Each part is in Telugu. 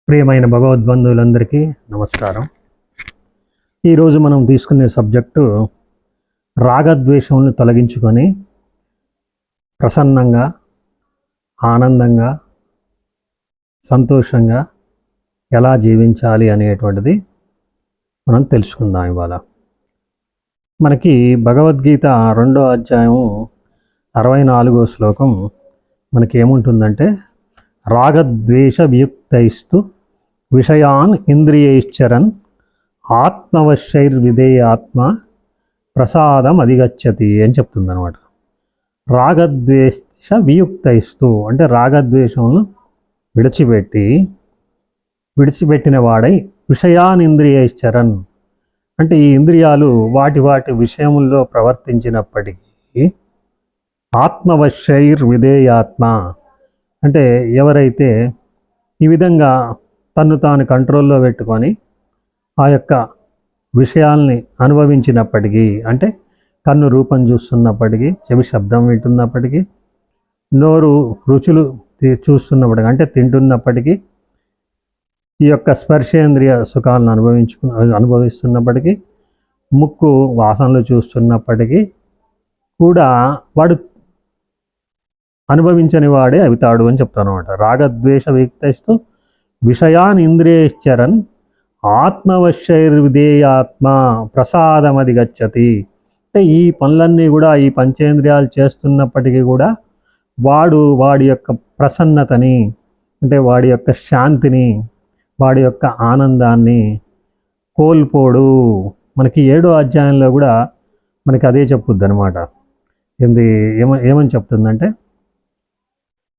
ప్రియమైన భగవద్బంధువులందరికీ నమస్కారం. ఈరోజు మనం తీసుకునే సబ్జెక్టు రాగద్వేషములను తొలగించుకొని ప్రసన్నంగా, ఆనందంగా, సంతోషంగా ఎలా జీవించాలి అనేటువంటిది మనం తెలుసుకుందాం ఇవాళ. మనకి భగవద్గీత 2వ అధ్యాయం 64వ శ్లోకం మనకి ఏముంటుందంటే, రాగద్వేష వియుక్తైస్తు విషయాన్ ఇంద్రియైశ్చరన్ ఆత్మవశైర్విధేయాత్మ ప్రసాదం అధిగచ్చతి అని చెప్తుంది అనమాట. రాగద్వేష వియుక్తైస్తు అంటే రాగద్వేషములను విడిచిపెట్టిన వాడై విషయాన్ ఇంద్రియైశ్చరన్ అంటే ఈ ఇంద్రియాలు వాటి విషయముల్లో ప్రవర్తించినప్పటికీ ఆత్మవశైర్విధేయాత్మ అంటే ఎవరైతే ఈ విధంగా తన్ను తాను కంట్రోల్లో పెట్టుకొని ఆ యొక్క విషయాల్ని అనుభవించినప్పటికీ, అంటే కన్ను రూపం చూస్తున్నప్పటికీ, చెవి శబ్దం వింటున్నప్పటికీ, నోరు రుచులు చూస్తున్నప్పటికీ అంటే తింటున్నప్పటికీ, ఈ యొక్క స్పర్శేంద్రియ సుఖాలను అనుభవిస్తున్నప్పటికీ, ముక్కు వాసనలు చూస్తున్నప్పటికీ కూడా వాడు అనుభవించని వాడే అవుతాడు అని చెప్తాను అనమాట. రాగద్వేష వియుక్తైస్తు విషయాన్ ఇంద్రియైశ్చరన్ ఆత్మవశైర్విధేయాత్మ ప్రసాదమధిగచ్చతి అంటే ఈ పనులన్నీ కూడా ఈ పంచేంద్రియాలు చేస్తున్నప్పటికీ కూడా వాడి యొక్క ప్రసన్నతని అంటే వాడి యొక్క శాంతిని, వాడి యొక్క ఆనందాన్ని కోల్పోడు. మనకి 7వ అధ్యాయంలో కూడా మనకి అదే చెప్పుద్ది అనమాట. ఏమని చెప్తుందంటే,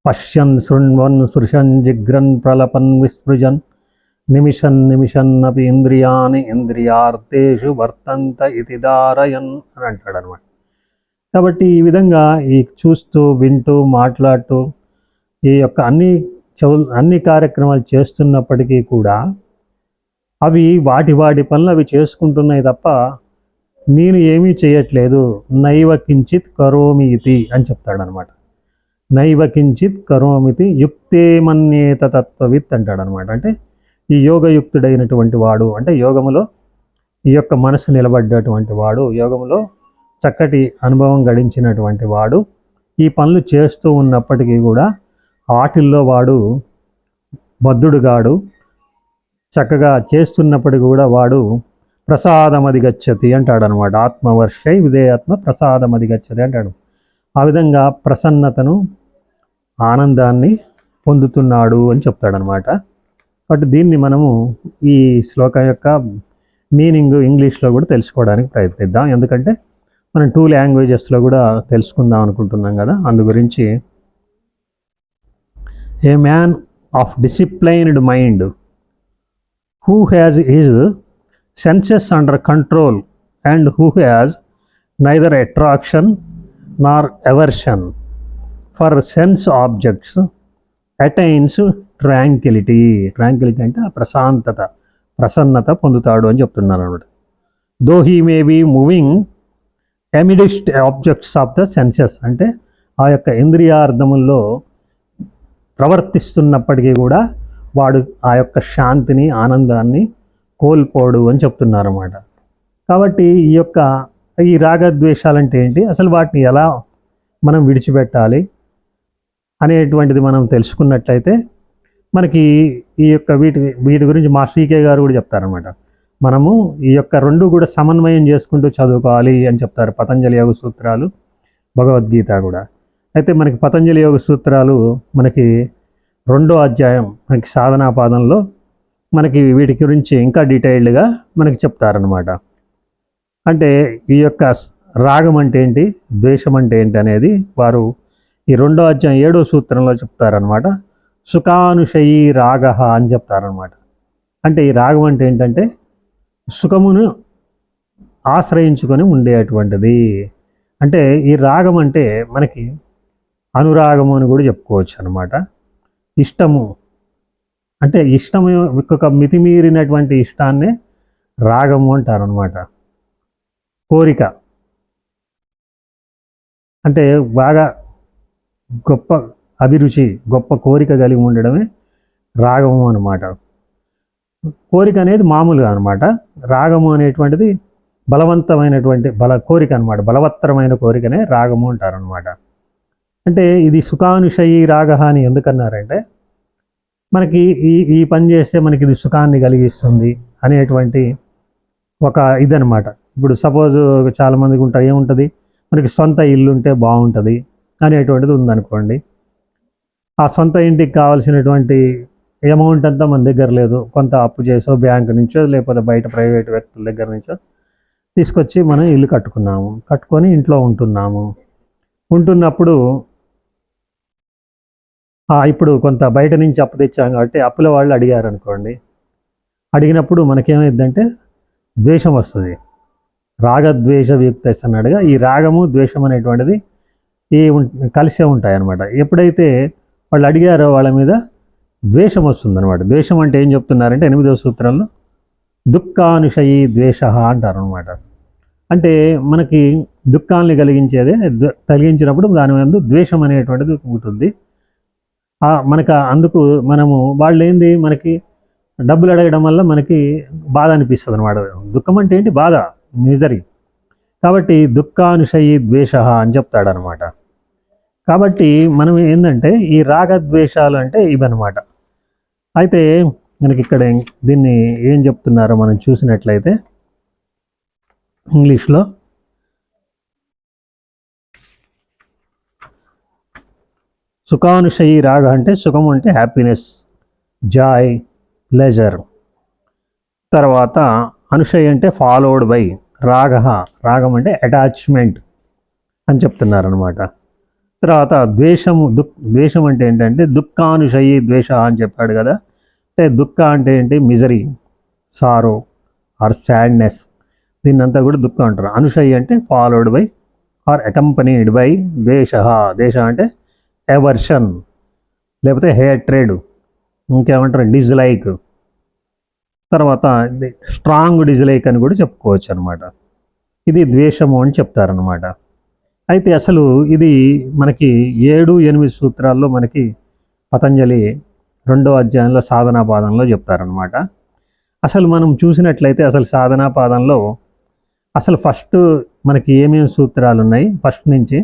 పశ్యన్ శృణ్వన్ స్పృశన్ జిగ్రన్ ప్రలపన్ విస్పృజన్ నిమిషన్ అపి ఇంద్రియాని ఇంద్రియార్థేషు వర్తంత ఇతి దారయన్ అని అంటాడు అనమాట. కాబట్టి ఈ విధంగా ఈ చూస్తూ వింటూ మాట్లాడుతూ ఈ యొక్క అన్ని కార్యక్రమాలు చేస్తున్నప్పటికీ కూడా అవి వాటి పనులు అవి చేసుకుంటున్నాయి తప్ప నేను ఏమీ చేయట్లేదు. నైవ కించిత్ కరోమి ఇతి అని చెప్తాడనమాట. నైవ కించిత్ కరోమితి యుక్తే మన్యేత తత్వవిత్ అంటాడనమాట. అంటే ఈ యోగయుక్తుడైనటువంటి వాడు అంటే యోగములో ఈ యొక్క మనసు నిలబడ్డటువంటి వాడు, యోగములో చక్కటి అనుభవం గడించినటువంటి వాడు ఈ పనులు చేస్తూ ఉన్నప్పటికీ కూడా వాటిల్లో వాడు బద్ధుడుగాడు. చక్కగా చేస్తున్నప్పటికీ కూడా వాడు ప్రసాదమధిగచ్చతి అంటాడనమాట. ఆత్మవర్షై విధేయాత్మ ప్రసాదమధిగచ్చతి అంటాడు. ఆ విధంగా ప్రసన్నతను, ఆనందాన్ని పొందుతున్నాడు అని చెప్తాడనమాట. కాబట్టి దీన్ని మనము ఈ శ్లోకం యొక్క మీనింగ్ ఇంగ్లీష్లో కూడా తెలుసుకోవడానికి ప్రయత్నిద్దాం. ఎందుకంటే మనం 2 లాంగ్వేజెస్లో కూడా తెలుసుకుందాం అనుకుంటున్నాం కదా, అందు గురించి. A man of disciplined mind who has his senses under control and who has neither attraction nor aversion for sense objects attains tranquility అంటే ప్రసన్నత పొందుతాడు అని చెప్తున్నారు అనమాట. Though he may be moving amidst objects of the senses అంటే ఆ యొక్క ఇంద్రియార్థముల్లో ప్రవర్తిస్తున్నప్పటికీ కూడా వాడు ఆ యొక్క శాంతిని, ఆనందాన్ని కోల్పోడు అని చెప్తున్నారు అన్నమాట. కాబట్టి ఈ రాగద్వేషాలంటే ఏంటి, అసలు వాటిని ఎలా మనం విడిచిపెట్టాలి అనేటువంటిది మనం తెలుసుకున్నట్లయితే మనకి ఈ యొక్క వీటి గురించి మా శ్రీకే గారు కూడా చెప్తారనమాట. మనము ఈ యొక్క 2 కూడా సమన్వయం చేసుకుంటూ చదువుకోవాలి అని చెప్తారు. పతంజలి యోగ సూత్రాలు, భగవద్గీత కూడా. అయితే మనకి పతంజలి యోగ సూత్రాలు మనకి 2వ అధ్యాయం మనకి సాధనా పాదంలో మనకి వీటి గురించి ఇంకా డీటెయిల్డ్గా మనకి చెప్తారనమాట. అంటే ఈ యొక్క రాగం అంటే ఏంటి, ద్వేషం అంటే ఏంటి అనేది వారు ఈ 2వ అధ్యాయం 7వ సూత్రంలో చెప్తారనమాట. సుఖానుశయీ రాగ అని చెప్తారనమాట. అంటే ఈ రాగం అంటే ఏంటంటే సుఖమును ఆశ్రయించుకొని ఉండేటువంటిది. అంటే ఈ రాగం అంటే మనకి అనురాగము అని కూడా చెప్పుకోవచ్చు అనమాట. ఇష్టము అంటే ఇష్టము ఒక మితిమీరినటువంటి ఇష్టాన్నే రాగము అంటారనమాట. కోరిక అంటే బాగా గొప్ప అభిరుచి, గొప్ప కోరిక కలిగి ఉండడమే రాగము అన్నమాట. కోరిక అనేది మామూలుగా అనమాట. రాగము అనేటువంటిది బలవంతమైనటువంటి కోరిక అనమాట. బలవత్తరమైన కోరికనే రాగము అంటారనమాట. అంటే ఇది సుఖానుషయి రాగ అని ఎందుకన్నారంటే మనకి ఈ ఈ పని చేస్తే మనకి ఇది సుఖాన్ని కలిగిస్తుంది అనేటువంటి ఒక ఇదనమాట. ఇప్పుడు సపోజ్ చాలామందికి ఉంటాయి ఏముంటుంది, మనకి సొంత ఇల్లు ఉంటే బాగుంటుంది అనేటువంటిది ఉందనుకోండి. ఆ సొంత ఇంటికి కావాల్సినటువంటి అమౌంట్ అంతా మన దగ్గర లేదు, కొంత అప్పు చేసో బ్యాంకు నుంచో లేకపోతే బయట ప్రైవేట్ వ్యక్తుల దగ్గర నుంచో తీసుకొచ్చి మనం ఇల్లు కట్టుకొని ఇంట్లో ఉంటున్నప్పుడు ఇప్పుడు కొంత బయట నుంచి అప్పు తెచ్చాం కాబట్టి అప్పుల వాళ్ళు అడిగారు అనుకోండి. అడిగినప్పుడు మనకేమైందంటే ద్వేషం వస్తుంది. రాగద్వేష వియుక్త అన్నాడుగా, ఈ రాగము ద్వేషం అనేటువంటిది కలిసే ఉంటాయి అన్నమాట. ఎప్పుడైతే వాళ్ళు అడిగారో వాళ్ళ మీద ద్వేషం వస్తుందన్నమాట. ద్వేషం అంటే ఏం చెప్తున్నారంటే 8వ సూత్రంలో దుఃఖానుషయి ద్వేష అంటారు అనమాట. అంటే మనకి దుఃఖాన్ని కలిగించినప్పుడు దాని మీద ద్వేషం అనేటువంటిది ఉంటుంది. మనకు అందుకు వాళ్ళు ఏంది మనకి డబ్బులు అడగడం వల్ల మనకి బాధ అనిపిస్తుంది అనమాట. దుఃఖం అంటే ఏంటి, బాధ, మిజరీ. కాబట్టి దుఃఖానుషయి ద్వేష అని చెప్తాడనమాట. కాబట్టి మనం ఏంటంటే ఈ రాగద్వేషాలు అంటే ఇవన్నమాట. అయితే మనకి ఇక్కడ దీన్ని ఏం చెప్తున్నారో మనం చూసినట్లయితే ఇంగ్లీష్లో సుఖానుషయి రాగ అంటే సుఖం అంటే హ్యాపీనెస్, జాయ్, ప్లెజర్. తర్వాత అనుషయి అంటే ఫాలోడ్ బై, రాగం అంటే అటాచ్మెంట్ అని చెప్తున్నారనమాట. తర్వాత ద్వేషం అంటే ఏంటంటే దుఃఖానుషయి ద్వేష అని చెప్పాడు కదా. అంటే దుఃఖ అంటే ఏంటి, మిజరీ, సారో ఆర్ సాడ్నెస్, దీన్నంతా కూడా దుఃఖం అంటారు. అనుషయి అంటే followed by or accompanied by దేశ అంటే ఎవర్షన్ లేకపోతే హేట్రేడ్, ఇంకేమంటారు డిజ్లైక్. తర్వాత స్ట్రాంగ్ డిజ్లైక్ అని కూడా చెప్పుకోవచ్చు అనమాట. ఇది ద్వేషము అని చెప్తారనమాట. అయితే అసలు ఇది మనకి 7, 8 సూత్రాల్లో మనకి పతంజలి 2వ అధ్యాయంలో సాధనా పాదంలో చెప్తారనమాట. అసలు మనం చూసినట్లయితే అసలు సాధనా పాదంలో అసలు ఫస్ట్ మనకి ఏమేమి సూత్రాలు ఉన్నాయి ఫస్ట్ నుంచి,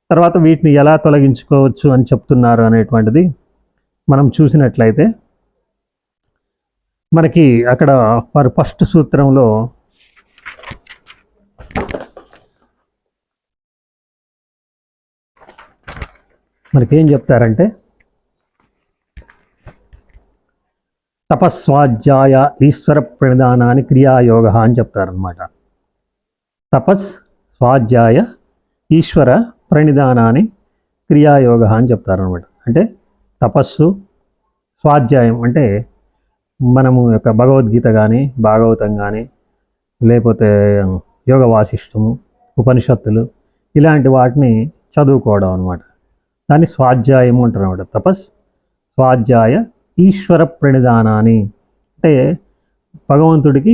తర్వాత వీటిని ఎలా తొలగించుకోవచ్చు అని చెప్తున్నారు అనేటువంటిది మనం చూసినట్లయితే మనకి అక్కడ ఫస్ట్ సూత్రంలో మనకేం చెప్తారంటే తపస్వాధ్యాయ ఈశ్వర ప్రణిధానాన్ని క్రియాయోగ అని చెప్తారనమాట. స్వాధ్యాయ ఈశ్వర ప్రణిధానాన్ని క్రియాయోగ అని చెప్తారనమాట. అంటే తపస్సు, స్వాధ్యాయం అంటే మనము యొక్క భగవద్గీత కానీ భాగవతం కానీ లేకపోతే యోగ వాసిష్టము, ఉపనిషత్తులు ఇలాంటి వాటిని చదువుకోవడం అనమాట. దాన్ని స్వాధ్యాయము అంటారు అనమాట. స్వాధ్యాయ ఈశ్వర ప్రణిధానాన్ని అంటే భగవంతుడికి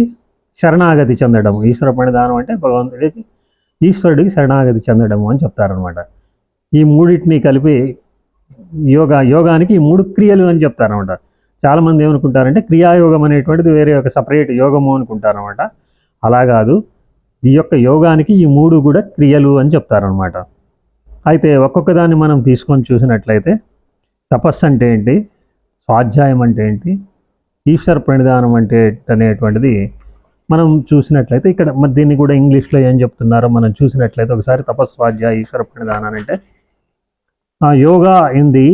శరణాగతి చెందడం. ఈశ్వర ప్రణిధానం అంటే ఈశ్వరుడికి శరణాగతి చెందడము అని చెప్తారనమాట. ఈ మూడింటిని కలిపి యోగానికి ఈ 3 క్రియలు అని చెప్తారనమాట. చాలామంది ఏమనుకుంటారంటే క్రియాయోగం అనేటువంటిది వేరే ఒక సపరేట్ యోగము అనుకుంటారనమాట. అలా కాదు, ఈ యొక్క యోగానికి ఈ 3 కూడా క్రియలు అని చెప్తారనమాట. అయితే ఒక్కొక్క దాన్ని మనం తీసుకొని చూసినట్లయితే తపస్సు అంటే ఏంటి, స్వాధ్యాయం అంటే ఏంటి, ఈశ్వర ప్రణిధానం అంటే అనేటువంటిది మనం చూసినట్లయితే ఇక్కడ మరి దీన్ని కూడా ఇంగ్లీష్లో ఏం చెప్తున్నారో మనం చూసినట్లయితే ఒకసారి స్వాధ్యాయ ఈశ్వర ప్రణిధానం అంటే yoga in the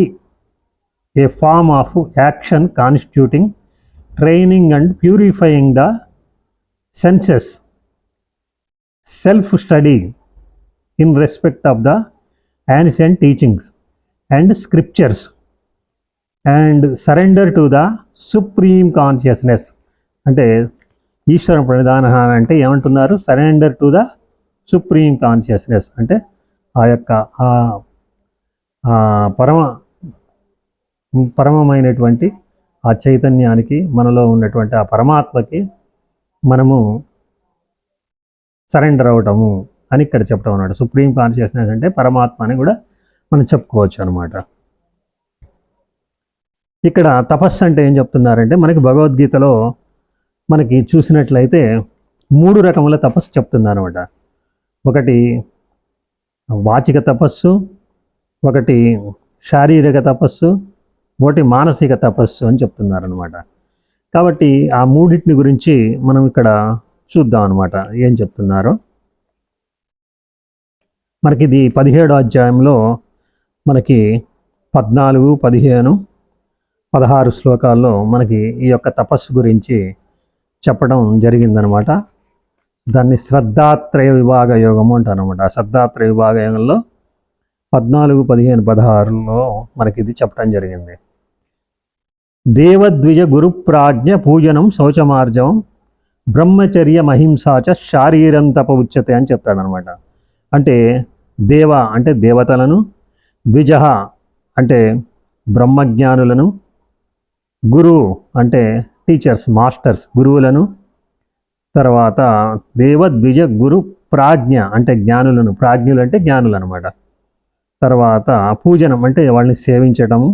a form of action constituting training and purifying the senses, self study in respect of the ancient teachings and scriptures and surrender to the supreme consciousness. అంటే ఈశ్వర ప్రణిధాన అంటే ఏమంటున్నారు, surrender to the supreme consciousness అంటే ఆ యొక్క పరమమైనటువంటి ఆ చైతన్యానికి, మనలో ఉన్నటువంటి ఆ పరమాత్మకి మనము సరెండర్ అవటము అని ఇక్కడ చెప్పడం అన్నమాట. సుప్రీం కాన్షియస్నెస్ అంటే పరమాత్మ అని కూడా మనం చెప్పుకోవచ్చు అనమాట. ఇక్కడ తపస్సు అంటే ఏం చెప్తున్నారంటే మనకి భగవద్గీతలో మనకి చూసినట్లయితే 3 రకముల తపస్సు చెప్తున్నారు అనమాట. ఒకటి వాచిక తపస్సు, ఒకటి శారీరక తపస్సు, ఒకటి మానసిక తపస్సు అని చెప్తున్నారనమాట. కాబట్టి ఆ మూడింటిని గురించి మనం ఇక్కడ చూద్దాం అనమాట ఏం చెప్తున్నారో. మనకి ఇది 17వ అధ్యాయంలో మనకి 14, 15, 16 శ్లోకాల్లో మనకి ఈ యొక్క తపస్సు గురించి చెప్పడం జరిగిందనమాట. దాన్ని శ్రద్ధాత్రయ విభాగ యోగము అంటారు అనమాట. ఆ శ్రద్ధాత్రయ విభాగ యోగంలో 14, 15, 16లో మనకి ఇది చెప్పడం జరిగింది. దేవద్విజ గురు ప్రాజ్ఞ పూజనం శౌచమార్జవం బ్రహ్మచర్య మహింసాచ శారీరం తప ఉచ్యతే అని చెప్తాడనమాట. అంటే దేవ అంటే దేవతలను, ద్విజ అంటే బ్రహ్మజ్ఞానులను, గురు అంటే టీచర్స్ మాస్టర్స్ గురువులను, తర్వాత దేవద్విజ గురు ప్రాజ్ఞ అంటే జ్ఞానులను, ప్రాజ్ఞులు అంటే జ్ఞానులు అనమాట. తర్వాత పూజనం అంటే వాళ్ళని సేవించటము,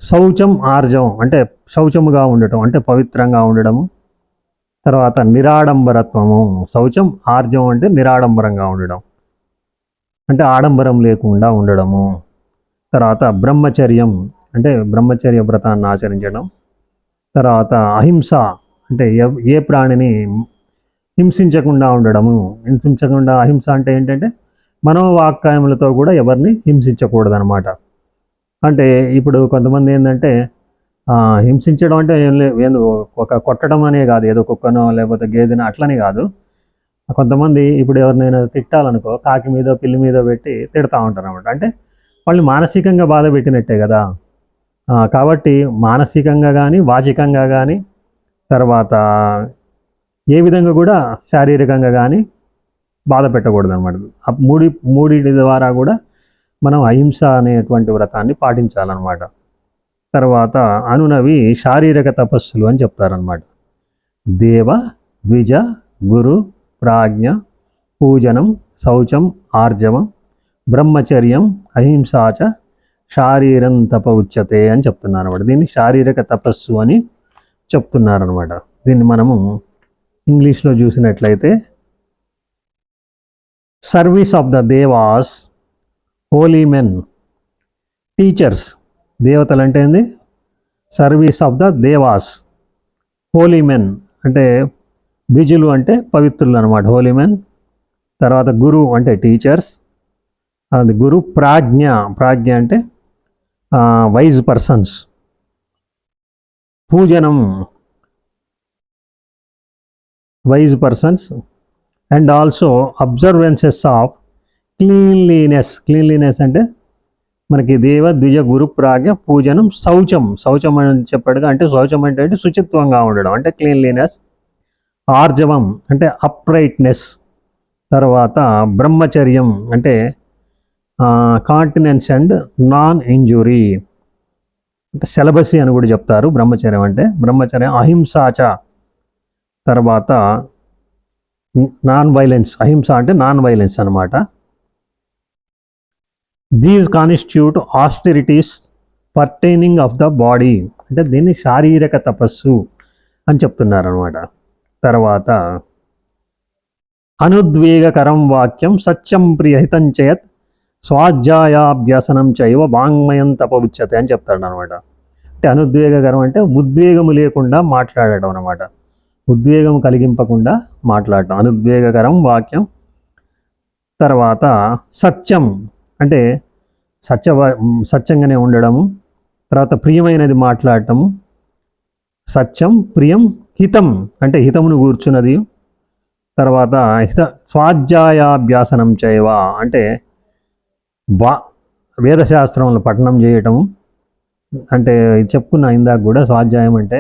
శౌచం ఆర్జవం అంటే శౌచముగా ఉండటం అంటే పవిత్రంగా ఉండడము, తర్వాత నిరాడంబరత్వము, శౌచం ఆర్జవం అంటే నిరాడంబరంగా ఉండడం అంటే ఆడంబరం లేకుండా ఉండడము, తర్వాత బ్రహ్మచర్యం అంటే బ్రహ్మచర్య వ్రతాన్ని ఆచరించడం, తర్వాత అహింస అంటే ఏ ప్రాణిని హింసించకుండా ఉండడము. హింసించకుండా అహింస అంటే ఏంటంటే మనోవాక్కాయములతో కూడా ఎవరిని హింసించకూడదు అనమాట. అంటే ఇప్పుడు కొంతమంది ఏంటంటే హింసించడం అంటే ఏం ఒక కొట్టడం అనే కాదు, ఏదో కుక్కనో లేకపోతే గేదెనో అట్లనే కాదు. కొంతమంది ఇప్పుడు ఎవరినైనా తిట్టాలనుకో కాకి మీద పిల్లి మీద పెట్టి తిడతా ఉంటారు అనమాట. అంటే వాళ్ళని మానసికంగా బాధ పెట్టినట్టే కదా. కాబట్టి మానసికంగా కానీ వాచికంగా కానీ తర్వాత ఏ విధంగా కూడా శారీరకంగా కానీ బాధ పెట్టకూడదు అనమాట. మూడింటి ద్వారా కూడా మనం అహింస అనేటువంటి వ్రతాన్ని పాటించాలన్నమాట. తర్వాత అనునవి శారీరక తపస్సులు అని చెప్తారనమాట. దేవ ద్విజ గురు ప్రాజ్ఞ పూజనం శౌచం ఆర్జవం బ్రహ్మచర్యం అహింసాచ శారీరం తప ఉచ్యతే అని చెప్తున్నారు అనమాట. దీన్ని శారీరక తపస్సు అని చెప్తున్నారనమాట. దీన్ని మనము ఇంగ్లీష్లో చూసినట్లయితే service of the devas, holy men, teachers. దేవతలు అంటే ఏంది? Service of the devas, holy men అంటే ద్విజులు అంటే పవిత్రులు అనమాట, హోలీ మెన్. తర్వాత గురు అంటే టీచర్స్, అది గురు. ప్రాజ్ఞ, ప్రాజ్ఞ అంటే వైజ్ పర్సన్స్. పూజనం wise persons and also observances of cleanliness. Cleanliness అంటే మనకి దేవ ద్విజ గురు ప్రాజ్ఞ పూజనం శౌచం. శౌచం అని చెప్పాడుగా, అంటే శౌచం అంటే శుచిత్వంగా ఉండడం అంటే క్లీన్లీనెస్. ఆర్జవం అంటే అప్రైట్నెస్. తర్వాత బ్రహ్మచర్యం అంటే కాంటినెన్స్ అండ్ నాన్ ఇంజురీ అంటే సెలబసీ అని కూడా చెప్తారు బ్రహ్మచర్యం అంటే. బ్రహ్మచర్యం అహింసాచ, తర్వాత నాన్ వైలెన్స్. అహింస అంటే నాన్ వైలెన్స్ అనమాట. These constitute austerities pertaining of the body అంటే దీన్ని శారీరక తపస్సు అని చెప్తున్నారు అనమాట. తర్వాత అనుద్వేగకరం వాక్యం సత్యం ప్రియహితం చేయత్ స్వాధ్యాయాభ్యసనం చైవ వాంగ్మయం తప ఉచ్యతే అని చెప్తాడు అనమాట. అంటే అనుద్వేగకరం అంటే ఉద్వేగము లేకుండా మాట్లాడటం అనమాట. ఉద్వేగం కలిగింపకుండా మాట్లాడటం అనుద్వేగకరం వాక్యం. తర్వాత సత్యం అంటే సత్యంగానే ఉండడము. తర్వాత ప్రియమైనది మాట్లాడటము, సత్యం ప్రియం. హితం అంటే హితమును కూర్చున్నది. తర్వాత స్వాధ్యాయాభ్యాసనం చేయవ అంటే వేదశాస్త్రములు పఠనం చేయటము. అంటే చెప్పుకున్న ఇందాక కూడా స్వాధ్యాయం అంటే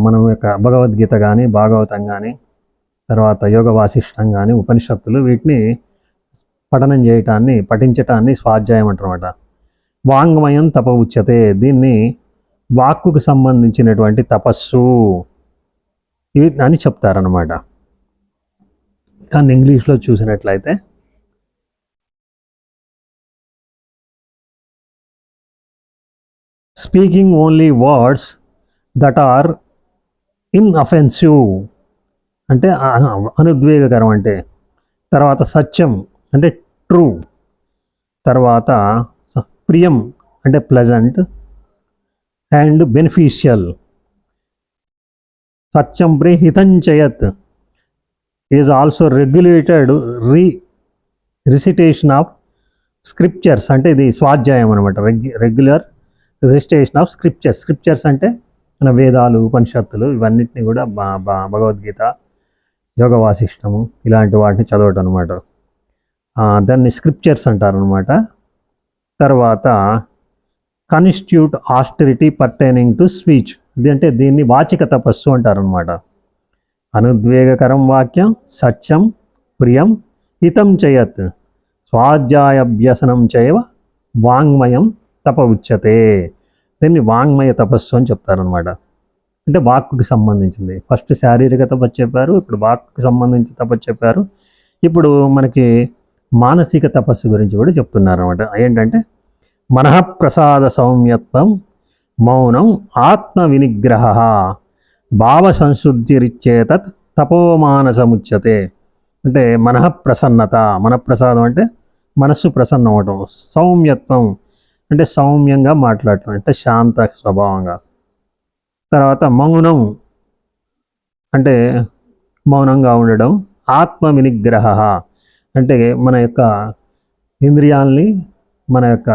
మనం యొక్క భగవద్గీత కానీ భాగవతం కానీ తర్వాత యోగ వాసిష్టం కానీ ఉపనిషత్తులు వీటిని పఠనం చేయటాన్ని పఠించటాన్ని స్వాధ్యాయం అంటారన్నమాట. వాంగ్మయం తప ఉచ్యతే దీన్ని వాక్కుకు సంబంధించినటువంటి తపస్సు అని చెప్తారనమాట. దాన్ని ఇంగ్లీష్లో చూసినట్లయితే speaking only words that are inoffensive అంటే అనుద్వేగకరం అంటే, తర్వాత సత్యం అంటే ట్రూ, తర్వాత ప్రియం అంటే ప్లెజెంట్ అండ్ బెనిఫిషియల్. సత్యం ప్రియ హితంచయత్ is also regulated recitation of scriptures అంటే ఇది స్వాధ్యాయం అనమాట. రెగ్యులర్ రిసిటేషన్ ఆఫ్ స్క్రిప్చర్స్ అంటే మన వేదాలు ఉపనిషత్తులు ఇవన్నిటిని కూడా భగవద్గీత యోగ వాసిష్టము ఇలాంటి వాటిని చదవటం అనమాట. దాన్ని స్క్రిప్చర్స్ అంటారు అనమాట. తర్వాత constitute austerity pertaining to speech, ఇది అంటే దీన్ని వాచిక తపస్సు అంటారు అనమాట. అనుద్వేగకరం వాక్యం, సత్యం, ప్రియం, హితం చేయత్, స్వాధ్యాయాభ్యసనం చేయవ వాంగ్మయం తప ఉచ్యతే. దీన్ని వాంగ్మయ తపస్సు అని చెప్తారనమాట. అంటే వాక్కుకి సంబంధించింది. ఫస్ట్ శారీరక తపస్సు చెప్పారు, ఇప్పుడు వాక్కుకి సంబంధించి తపస్సు చెప్పారు. ఇప్పుడు మనకి మానసిక తపస్సు గురించి కూడా చెప్తున్నారు అనమాట. ఏంటంటే మనఃప్రసాద సౌమ్యత్వం, మౌనం, ఆత్మ వినిగ్రహ, భావ సంశుద్ధిరిచ్చేతత్ తపోమానసముచ్యతే. అంటే మనఃప్రసన్నత, మనఃప్రసాదం అంటే మనస్సు ప్రసన్నం అవటం, సౌమ్యత్వం అంటే సౌమ్యంగా మాట్లాడటం అంటే శాంత స్వభావంగా, తర్వాత మౌనం అంటే మౌనంగా ఉండడం, ఆత్మ వినిగ్రహ అంటే మన యొక్క ఇంద్రియాలని మన యొక్క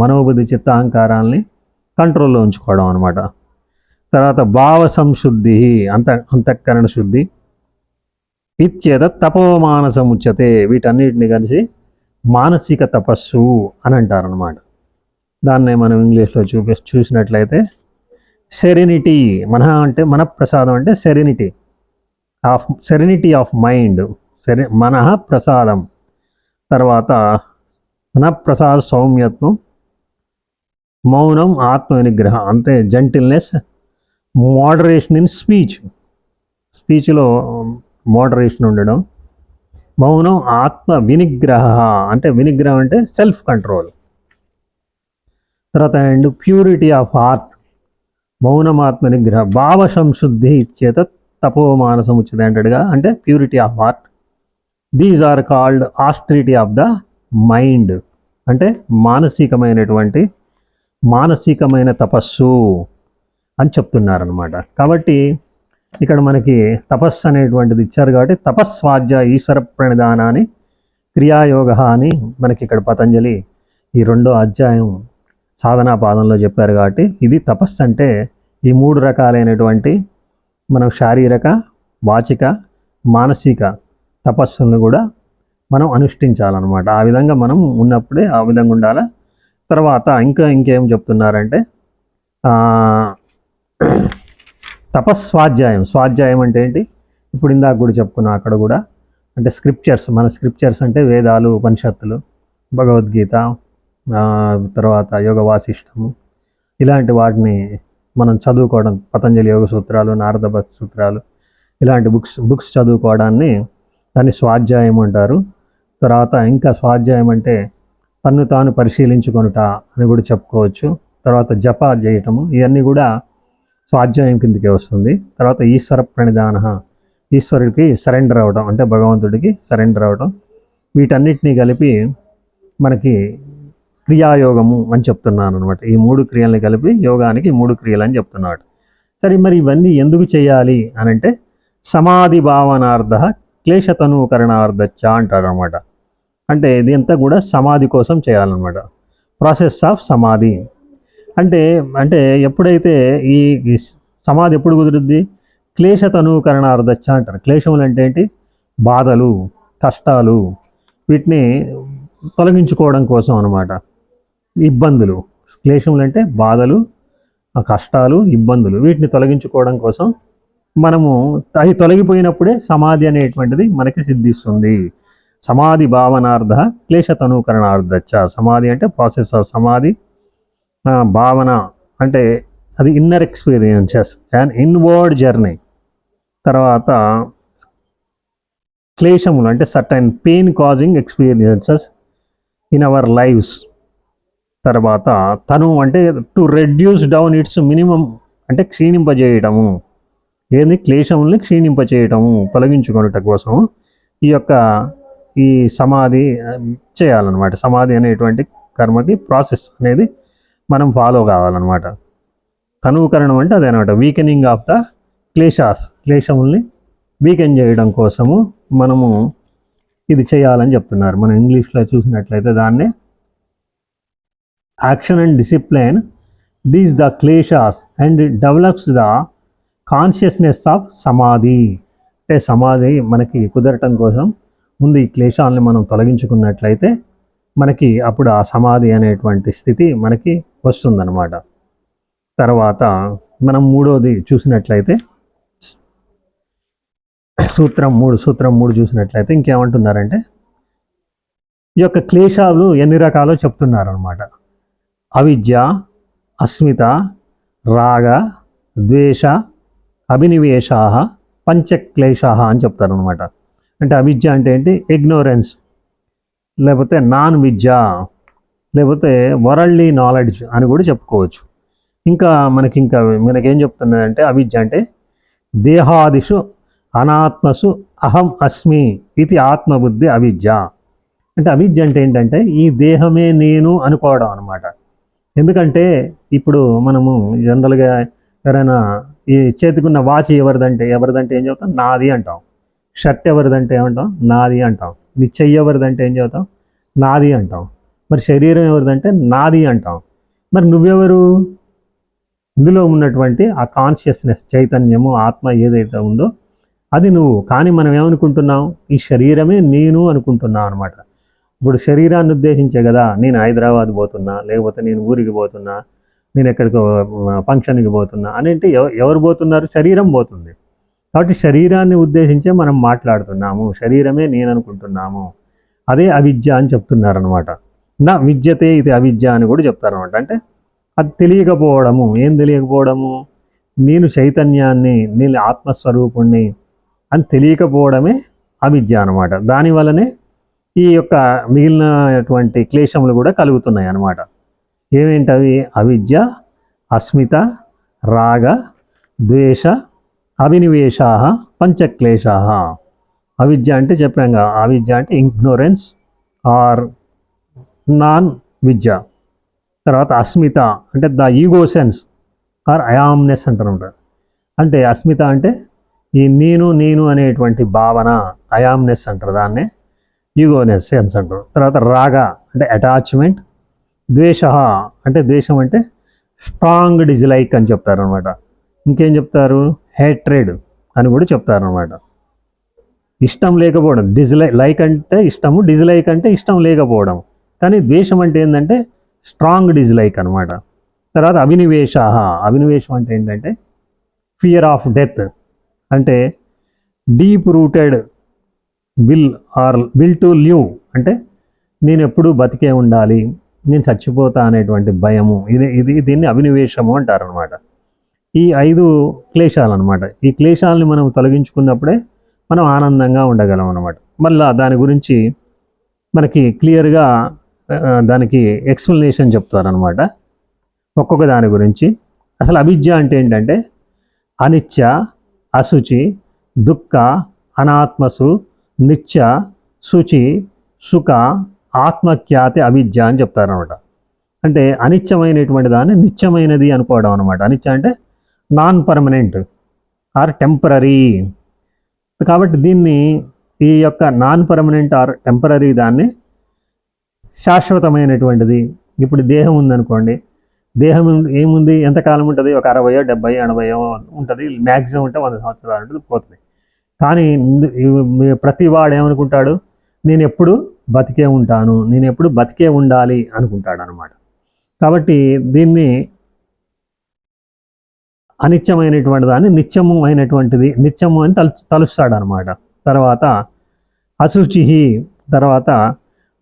మనోబుద్ధి చిత్తాహంకారాలని కంట్రోల్లో ఉంచుకోవడం అనమాట. తర్వాత భావ సంశుద్ధి అంతఃకరణ శుద్ధి, ఇచ్చేత తపోమానసం ఉచ్యతే. వీటన్నిటిని కలిసి మానసిక తపస్సు అని అంటారనమాట. దాన్నే మనం ఇంగ్లీష్లో చూసినట్లయితే సెరెనిటీ. అంటే మనఃప్రసాదం అంటే సెరెనిటీ ఆఫ్ మైండ్, మనః ప్రసాదం. తర్వాత మనఃప్రసాద సౌమ్యత్వం, మౌనం, ఆత్మ వినిగ్రహం అంటే జెంటిల్నెస్, మోడరేషన్ ఇన్ స్పీచ్లో మోడరేషన్ ఉండడం, మౌనం, ఆత్మ వినిగ్రహ అంటే వినిగ్రహం అంటే సెల్ఫ్ కంట్రోల్. తర్వాత అండ్ ప్యూరిటీ ఆఫ్ హార్ట్, మౌనం, ఆత్మ వినిగ్రహ, భావ సంశుద్ధి ఇచ్చేత తపోమానసముచ్యతే అంటాడుగా, అంటే purity of heart. These are called austerity of the mind అంటే మానసికమైన తపస్సు అని చెప్తున్నారనమాట. కాబట్టి ఇక్కడ మనకి తపస్సు అనేటువంటిది ఇచ్చారు కాబట్టి తపస్వాధ్యాయ ఈశ్వర ప్రణిధానాన్ని క్రియాయోగ అని మనకి ఇక్కడ పతంజలి ఈ 2వ అధ్యాయం సాధనా పాదంలో చెప్పారు. కాబట్టి ఇది తపస్సు అంటే ఈ 3 రకాలైనటువంటి మనం శారీరక, వాచిక, మానసిక తపస్సులను కూడా మనం అనుష్ఠించాలన్నమాట. ఆ విధంగా మనం ఉన్నప్పుడే ఆ విధంగా ఉండాలి. తర్వాత ఇంకేం చెప్తున్నారంటే స్వాధ్యాయం అంటే ఏంటి, ఇప్పుడు ఇందాక కూడా చెప్పుకున్నాం అక్కడ కూడా, అంటే స్క్రిప్చర్స్ అంటే వేదాలు ఉపనిషత్తులు, భగవద్గీత, తర్వాత యోగ వాసిష్టము ఇలాంటి వాటిని మనం చదువుకోవడం, పతంజలి యోగ సూత్రాలు, నారద భక్తి సూత్రాలు ఇలాంటి బుక్స్ చదువుకోవడాన్ని దాన్ని స్వాధ్యాయం అంటారు. తర్వాత ఇంకా స్వాధ్యాయం అంటే తన్ను తాను పరిశీలించుకొనుట అని కూడా చెప్పుకోవచ్చు. తర్వాత జప చేయటము ఇవన్నీ కూడా స్వాధ్యాయం కిందకే వస్తుంది. తర్వాత ఈశ్వర ప్రణిధాన, ఈశ్వరుడికి సరెండర్ అవ్వడం అంటే భగవంతుడికి సరెండర్ అవ్వడం, వీటన్నిటినీ కలిపి మనకి క్రియాయోగము అని చెప్తున్నాను అనమాట. ఈ 3 క్రియల్ని కలిపి యోగానికి 3 క్రియలు అని చెప్తున్నాడు. సరే, మరి ఇవన్నీ ఎందుకు చేయాలి అని అంటే సమాధి భావనార్థ క్లేశతనూకరణార్థచ్చ అంటారు అనమాట. అంటే ఇది అంతా కూడా సమాధి కోసం చేయాలన్నమాట. ప్రాసెస్ ఆఫ్ సమాధి అంటే ఎప్పుడైతే ఈ సమాధి ఎప్పుడు కుదురుద్ది, క్లేశతనూకరణార్థచ్చ అంటారు. క్లేశములు అంటే ఏంటి, బాధలు, కష్టాలు, వీటిని తొలగించుకోవడం కోసం అనమాట. ఇబ్బందులు, క్లేశములు అంటే బాధలు, కష్టాలు, ఇబ్బందులు, వీటిని తొలగించుకోవడం కోసం మనము అది తొలగిపోయినప్పుడే సమాధి అనేటువంటిది మనకి సిద్ధిస్తుంది. సమాధి భావనార్థ క్లేశతనూకరణార్థచ్చ. సమాధి అంటే ప్రాసెస్ ఆఫ్ సమాధి, భావన అంటే అది inner experiences and inward journey. తర్వాత క్లేశములు అంటే certain pain causing experiences in our lives. తర్వాత తను అంటే to reduce down it's minimum, అంటే క్షీణింపజేయటము, ఏంది క్లేశముల్ని క్షీణింపచేయటము, తొలగించుకొనుట కోసం ఈ యొక్క ఈ సమాధి చేయాలన్నమాట. సమాధి అనేటువంటి కర్మకి ప్రాసెస్ అనేది మనం ఫాలో కావాలన్నమాట. తనువుకరణం అంటే అదేనమాట, వీకెనింగ్ ఆఫ్ ద క్లేశముల్ని వీకెన్ చేయడం కోసము మనము ఇది చేయాలని చెప్తున్నారు. మనం ఇంగ్లీష్లో చూసినట్లయితే దాన్నే action and discipline these the క్లేషాస్ and develops the consciousness of సమాధి. అంటే సమాధి మనకి కుదరటం కోసం ముందు ఈ క్లేశాలని మనం తొలగించుకున్నట్లయితే మనకి అప్పుడు ఆ సమాధి అనేటువంటి స్థితి మనకి వస్తుందన్నమాట. తర్వాత మనం మూడోది చూసినట్లయితే సూత్రం 3 చూసినట్లయితే ఇంకేమంటున్నారంటే ఈ యొక్క క్లేశాలు ఎన్ని రకాలో చెప్తున్నారు అనమాట. అవిద్య, అస్మిత, రాగ, ద్వేష, అభినివేశ, పంచక్లేశ అని చెప్తారు అనమాట. అంటే అవిద్య అంటే ఏంటి? ఇగ్నోరెన్స్, లేకపోతే నాన్ విద్య, లేకపోతే వరల్డ్లీ నాలెడ్జ్ అని కూడా చెప్పుకోవచ్చు. ఇంకా మనకేం చెప్తున్నదంటే అవిద్య అంటే దేహాదిషు అనాత్మసు అహం అస్మి ఇది ఆత్మబుద్ధి అవిద్య. అంటే అవిద్య అంటే ఏంటంటే ఈ దేహమే నేను అనుకోవడం అనమాట. ఎందుకంటే ఇప్పుడు మనము జనరల్గా ఎవరైనా ఈ చేతికున్న వాచ్ ఎవరిదంటే ఏం చెప్తాం? నాది అంటాం. షర్ట్ ఎవరిదంటే ఏమంటాం? నాది అంటాం. నీ చెయ్యి ఎవరిదంటే ఏం చెప్తాం? నాది అంటాం. మరి శరీరం ఎవరిదంటే నాది అంటాం. మరి నువ్వెవరు? ఇందులో ఉన్నటువంటి ఆ కాన్షియస్నెస్, చైతన్యము, ఆత్మ ఏదైతే ఉందో అది నువ్వు. కానీ మనం ఏమనుకుంటున్నాం? ఈ శరీరమే నేను అనుకుంటున్నాం అనమాట. ఇప్పుడు శరీరాన్ని ఉద్దేశించే కదా నేను హైదరాబాద్ పోతున్నా, లేకపోతే నేను ఊరికి పోతున్నా, నేను ఎక్కడికో ఫంక్షన్కి పోతున్నా అనేంటి ఎవరు పోతున్నారు? శరీరం పోతుంది. కాబట్టి శరీరాన్ని ఉద్దేశించే మనం మాట్లాడుతున్నాము, శరీరమే నేను అనుకుంటున్నాము. అదే అవిద్య అని చెప్తున్నారనమాట. నా విద్యతే ఇది అవిద్య అని కూడా చెప్తారనమాట. అంటే అది తెలియకపోవడము. ఏం తెలియకపోవడము? నేను చైతన్యాన్ని, నేను ఆత్మస్వరూపుణ్ణి అని తెలియకపోవడమే అవిద్య అనమాట. దానివల్లనే ఈ యొక్క మిగిలినటువంటి క్లేశములు కూడా కలుగుతున్నాయి అన్నమాట. ఏమేంటవి? అవిద్య, అస్మిత, రాగ, ద్వేష, అభినివేశ, పంచక్లేశ. అవిద్య అంటే చెప్పాంగా, అవిద్య అంటే ఇగ్నోరెన్స్ ఆర్ నాన్ విద్య. తర్వాత అస్మిత అంటే the ego sense or I amness అంటారు. అంటే అస్మిత అంటే ఈ నేను అనేటువంటి భావన, అయామ్నెస్ అంటారు, దాన్నే ఈగోనెస్ సెన్స్ అంటారు. తర్వాత రాగ అంటే అటాచ్మెంట్, ద్వేష అంటే ద్వేషం అంటే స్ట్రాంగ్ డిజ్లైక్ అని చెప్తారనమాట. ఇంకేం చెప్తారు? హేట్రెడ్ అని కూడా చెప్తారనమాట. ఇష్టం లేకపోవడం, లైక్ అంటే ఇష్టము, డిజ్లైక్ అంటే ఇష్టం లేకపోవడం. కానీ ద్వేషం అంటే ఏంటంటే స్ట్రాంగ్ డిజ్లైక్ అనమాట. తర్వాత అభినివేశం అంటే ఏంటంటే ఫియర్ ఆఫ్ డెత్, అంటే deep rooted will to live, అంటే నేను ఎప్పుడూ బతికే ఉండాలి, నేను చచ్చిపోతా అనేటువంటి భయము, దీన్ని అభినివేశము అంటారనమాట. ఈ 5 క్లేశాలు అనమాట. ఈ క్లేశాలని మనం తొలగించుకున్నప్పుడే మనం ఆనందంగా ఉండగలం అనమాట. మళ్ళా దాని గురించి మనకి క్లియర్గా దానికి ఎక్స్ప్లెనేషన్ చెప్తారనమాట ఒక్కొక్క దాని గురించి. అసలు అవిద్య అంటే ఏంటంటే అనిత్య, అశుచి, దుఃఖ, అనాత్మసు, నిత్య, శుచి, సుఖ, ఆత్మఖ్యాతి అవిద్య అని చెప్తారనమాట. అంటే అనిత్యమైనటువంటి దాన్ని నిత్యమైనది అనుకోవడం అనమాట. అనిత్య అంటే నాన్ పర్మనెంట్ ఆర్ టెంపరీ. కాబట్టి దీన్ని, ఈ యొక్క నాన్ పర్మనెంట్ ఆర్ టెంపరీ దాన్ని శాశ్వతమైనటువంటిది. ఇప్పుడు దేహం ఉందనుకోండి, దేహం ఏముంది? ఎంతకాలం ఉంటుంది? ఒక 60, 70, 80 ఉంటుంది. మ్యాక్సిమం ఉంటే 100 సంవత్సరాలు ఉంటుంది, పోతుంది. కానీ ప్రతి వాడు ఏమనుకుంటాడు? నేను ఎప్పుడు బతికే ఉంటాను, నేను ఎప్పుడు బతికే ఉండాలి అనుకుంటాడు అనమాట. కాబట్టి దీన్ని అనిత్యమైనటువంటి దాన్ని నిత్యము అని తలుస్తాడు అనమాట. తర్వాత అశుచి, తర్వాత